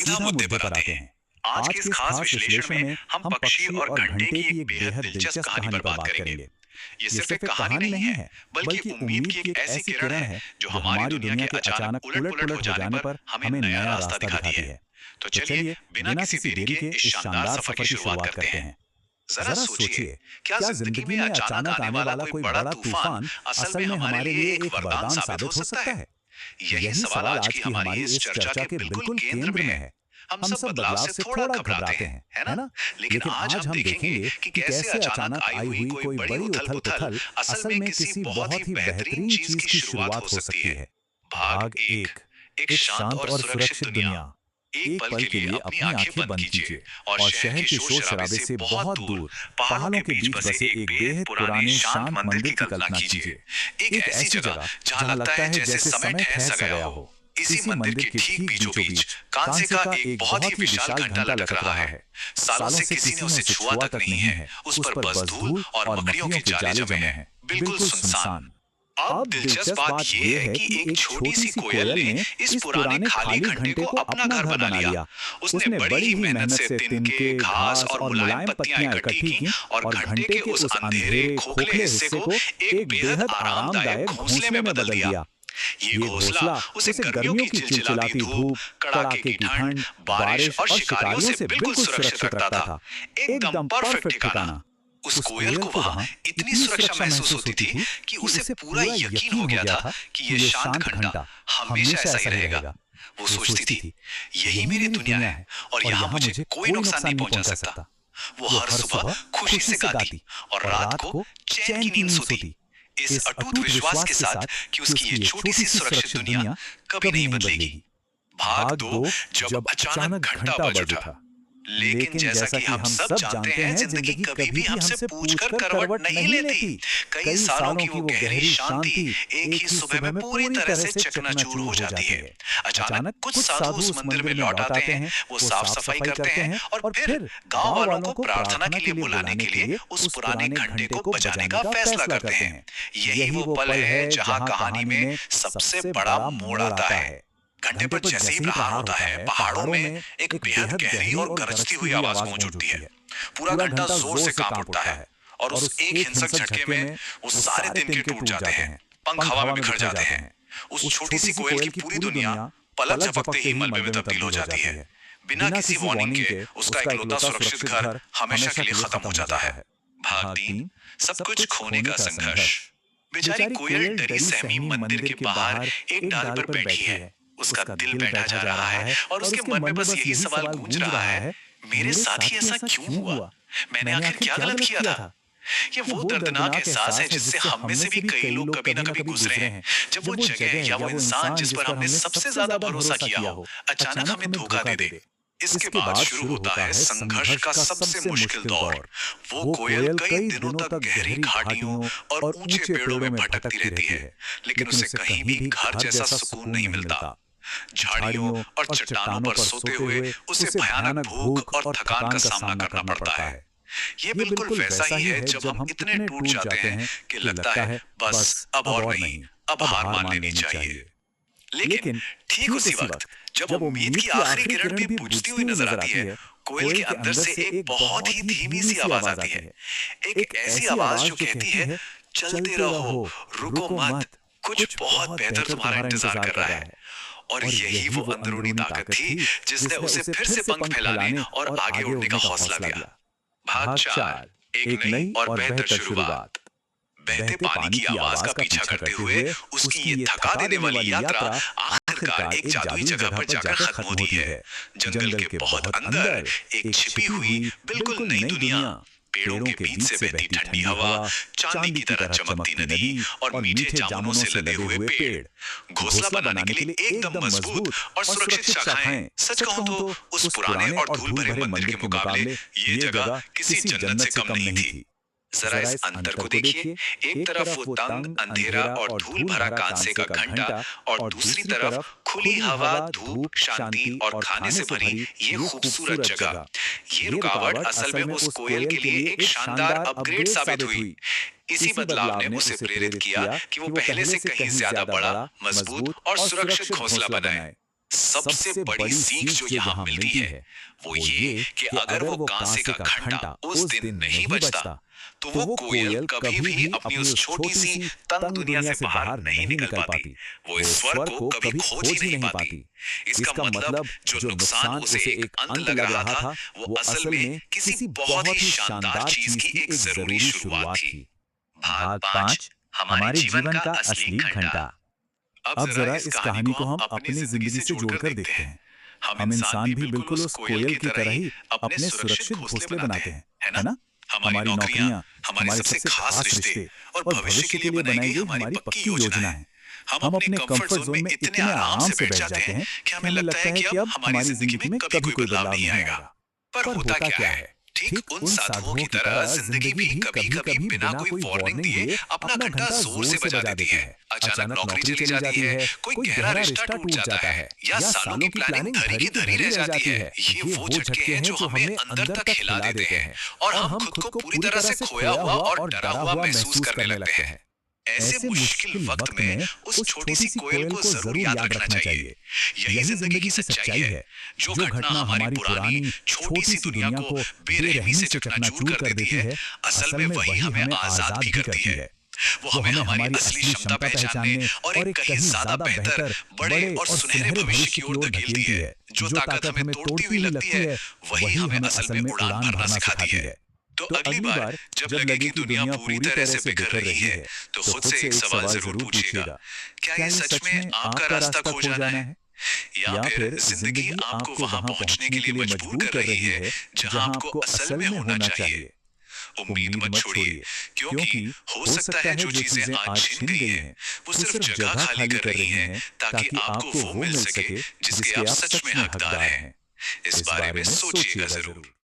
सीधा मुद्दे पर आते हैं। आज के इस खास विश्लेषण में हम पक्षी और घंटे की एक बेहद दिलचस्प कहानी पर बात करेंगे। ये सिर्फ एक कहानी नहीं है, बल्कि उम्मीद की एक ऐसी किरण है जो हमारी दुनिया के अचानक उलट-पुलट हो जाने पर हमें नया रास्ता दिखाती है। तो चलिए बिना किसी देरी के इस शानदार सफर की शुरुआत करते हैं। जरा सोचिए, क्या जिंदगी में अचानक आने वाला कोई बड़ा तूफान असल में हमारे लिए एक वरदान साबित हो सकता है? यही सवाल आज की हमारी इस चर्चा के बिल्कुल केंद्र में है। हम सब बदलाव से थोड़ा घबराते हैं, है ना? लेकिन आज हम देखेंगे कि कैसे अचानक आई हुई कोई बड़ी उथल-पुथल असल में किसी बहुत ही बेहतरीन चीज की शुरुआत हो सकती है। भाग 1, एक शांत और सुरक्षित दुनिया। एक पल के लिए अपनी आंखें बंद कीजिए और शहर के शोर शराबे से बहुत दूर पहाड़ों के बीच बसे एक बेहद पुराने शांत मंदिर की कल्पना कीजिए। एक ऐसी जगह जहां लगता है जैसे समय ठहर सा गया हो। इसी मंदिर के ठीक बीचों बीच कांसे का एक बहुत ही विशाल घंटा लटक रहा है। सालों से किसी ने उसे छुआ तक नहीं है। उस पर बस धूल और मकड़ियों के जाले जमे हैं, बिल्कुल सुनसान। अब दिलचस्प बात यह है कि एक छोटी सी कोयल ने इस पुराने खाली घंटे को अपना घर बना लिया। उसने बड़ी ही मेहनत से तिनके, घास और मुलायम पत्तियां इकट्ठी की और घंटे के उस अंधेरे खोखले हिस्से को एक बेहद आरामदायक घोंसले में बदल दिया। ये घोंसला उसे गर्मियों की चिलचिलाती धूप, कड़ाके की ठंड, बारिश और शिकारियों से बिल्कुल सुरक्षित रखता था। एकदम परफेक्ट ठिकाना। उस कोयल को वहां इतनी सुरक्षा महसूस होती थी कि उसे पूरा यकीन हो गया था कि ये शांत घंटा हमेशा ऐसा ही रहेगा। वो सोचती थी, यही मेरी दुनिया है और यहाँ मुझे कोई नुकसान नहीं पहुंचा सकता। वो हर सुबह खुशी से गाती और रात को चैन की नींद सोती, इस अटूट विश्वास के साथ कि उसकी ये छोटी सी सुरक्षित दुनिया कभी नहीं बदलेगी। भाग 2, जब अचानक घंटा बज उठा। लेकिन जैसा कि हम सब जानते हैं, जिंदगी कभी भी हमसे पूछकर करवट नहीं लेती। कई सालों की वो गहरी शांति एक ही सुबह में पूरी तरह से चकनाचूर हो जाती है। अचानक कुछ साधु उस मंदिर में लौट आते हैं, वो साफ सफाई करते हैं और फिर गांव वालों को प्रार्थना के लिए बुलाने के लिए उस पुराने घंटे को बजाने का फैसला करते हैं। यही वो पल है जहां कहानी में सबसे बड़ा मोड़ आता है। घंटे पर जैसे ही प्रहार होता है, पहाड़ों में एक बेहद गहरी और गरजती हुई आवाज गूंज उठती है। पूरा घंटा जोर से कांप उठता है और उस एक हिंसक झटके में वो सारे तिनके टूट जाते हैं, पंख हवा में बिखर जाते हैं। उस छोटी सी कोयल की पूरी दुनिया पलक झपकते ही मलबे में तब्दील हो जाती है। बिना किसी वार्निंग के उसका इकलौता सुरक्षित घर हमेशा के लिए खत्म हो जाता है। भाग 3, सब कुछ खोने का संघर्ष। बेचारी कोयल डरी सहमी मंदिर के बाहर एक डाल पर बैठी है। उसका दिल बैठा जा रहा है और उसके मन में बस यही सवाल गूंज रहा है, मेरे साथ ही ऐसा क्यों हुआ? मैंने आखिर क्या गलत किया था? ये वो दर्दनाक एहसास है जिससे हम में से भी कई लोग कभी ना कभी गुजरे हैं। जब वो जगह या वो इंसान जिस पर हमने सबसे ज्यादा भरोसा किया हो, अचानक हमें धोखा दे दे। इसके बाद शुरू होता है संघर्ष का सबसे मुश्किल दौर। वो कोयल कई दिनों तक गहरी घाटियों और ऊंचे पेड़ों में भटकती रहती है, लेकिन उसे कहीं भी घर जैसा सुकून नहीं मिलता। झाड़ियों और चट्टानों पर सोते हुए उसे भयानक भूख और थकान का सामना करना पड़ता है। ये बिल्कुल वैसा ही है जब हम इतने टूट जाते हैं कि लगता है बस अब और नहीं, अब हार मान लेनी चाहिए। लेकिन ठीक उसी वक्त जब उम्मीद की आखिरी किरण भी बुझती हुई नजर आती है, कोयल के अंदर से एक बहुत ही धीमी सी आवाज आती है। एक ऐसी आवाज जो कहती है, चलते रहो, रुको मत, कुछ बहुत बेहतर तुम्हारा इंतजार कर रहा है। और यही वो अंदरूनी ताकत थी जिसने उसे फिर से पंख फैलाने और आगे उड़ने का हौसला दिया। भाग 4, एक नई और बेहतर शुरुआत। बहते पानी की आवाज का पीछा करते हुए उसकी ये थका देने वाली यात्रा आखिरकार एक जादुई जगह पर जाकर खत्म होती है। जंगल के बहुत अंदर एक छिपी हुई बिल्कुल नई दुनिया। पेड़ों के बीच से बहती ठंडी हवा, चांदी की तरह चमकती नदी और मीठे जामुनों से लदे हुए पेड़। घोंसला बनाने के लिए एकदम मजबूत और सुरक्षित शाखाएं। सच कहूं तो उस पुराने और धूल भरे मंदिर के मुकाबले ये जगह किसी जन्नत से कम नहीं थी। जरा इस अंतर को देखिए, एक तरफ वो तंग, अंधेरा और धूल भरा कांसे का घंटा और दूसरी तरफ खुली हवा, धूप, शांति और खाने से भरी ये खूबसूरत जगह। ये रुकावट असल में उस कोयल के लिए एक शानदार अपग्रेड साबित हुई। इसी बदलाव ने उसे प्रेरित किया कि वो पहले से कहीं ज्यादा बड़ा, मजबूत और सुरक्षित घोंसला बनाए। सबसे बड़ी सीख जो यहाँ मिलती है वो ये कि अगर वो कांसे का घंटा उस दिन नहीं बजता तो वो कोयल कभी भी अपनी उस छोटी सी तंग दुनिया से बाहर नहीं निकल पाती। वो इस स्वर को कभी खोज ही नहीं पाती। इसका मतलब जो नुकसान उसे एक अंत लग रहा था वो असल में किसी बहुत ही शानदार चीज की एक जरूरी शुरुआत थी। भाग 5 हमारे जीवन का असली घंटा। अब जरा इस कहानी को हम अपनी जिंदगी से जोड़कर देखते हैं। हम इंसान भी बिल्कुल उस कोयल की तरह ही अपने सुरक्षित घोंसले बनाते हैं, है ना? हमारी नौकरियां, हमारे सबसे खास रिश्ते और भविष्य के लिए बनाई गई हमारी पक्की योजना है। हम अपने कंफर्ट जोन में इतने आराम से बैठ जाते हैं कि हमें लगता है कि अब हमारी जिंदगी में कभी कोई बदलाव नहीं आएगा। पर होता क्या है? ठीक उन साधुओं की तरह जिंदगी भी कभी-कभी बिना कोई वार्निंग दिए अपना घंटा जोर से बजा देती है। अचानक नौकरी चली जाती है, कोई गहरा रिश्ता टूट जाता है या सालों की प्लानिंग धरी की धरी रह जाती है। ये वो झटके हैं जो हमें अंदर तक हिला देते हैं और हम खुद को पूरी तरह से खोया हुआ और डरा हुआ महसूस करने लगते हैं। ऐसे मुश्किल वक्त में उस छोटी सी कोयल को जरूर याद रखना चाहिए। यही जिंदगी की सच्चाई है। जो घटना हमारी पुरानी छोटी सी दुनिया को बेरहमी से चकनाचूर कर देती है, असल में वही हमें आजाद भी करती है। वो हमें हमारी असली क्षमता पहचानने और एक कहीं ज्यादा बेहतर, बड़े और सुनहरे भविष्य की ओर धकेलती है। जो ताकत हमें तोड़ती हुई लगती है, वही हमें असल में उड़ान भरना सिखाती है। तो अगली बार जब लगे कि दुनिया पूरी तरह से बिखर रही है, तो खुद से एक सवाल जरूर पूछिएगा, क्या ये सच में आपका रास्ता खो जाना है? या फिर जिंदगी आपको वहां पहुंचने के लिए मजबूर कर रही है जहां आपको असल में होना चाहिए? उम्मीद मत छोड़िए, क्योंकि हो सकता है जो चीजें आज छिन गई हैं, वो सिर्फ जगह खाली कर रही हैं ताकि आपको वो मिल सके जिसके आप सच में हकदार हैं। इस बारे में सोचिएगा जरूर।